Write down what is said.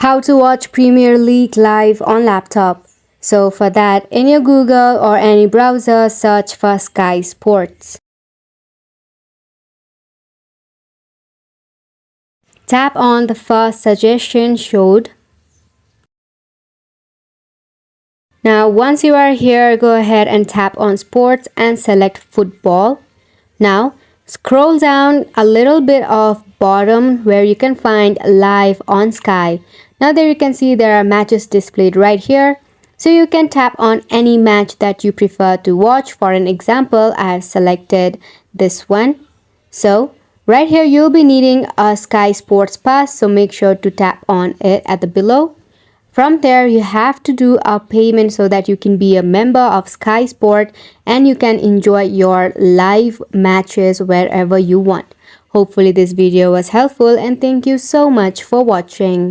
How to watch Premier League live on laptop. So for that, in your Google or any browser, search for Sky Sports. Tap on the first suggestion showed. Now once you are here, go ahead and tap on sports and select football. Now scroll down a little bit of bottom where you can find live on Sky. Now there you can see there are matches displayed right here. So you can tap on any match that you prefer to watch. For an example, I have selected this one. So right here you'll be needing a Sky Sports Pass, so make sure to tap on it at the below. From there, you have to do a payment so that you can be a member of Sky Sport and you can enjoy your live matches wherever you want. Hopefully this video was helpful and thank you so much for watching.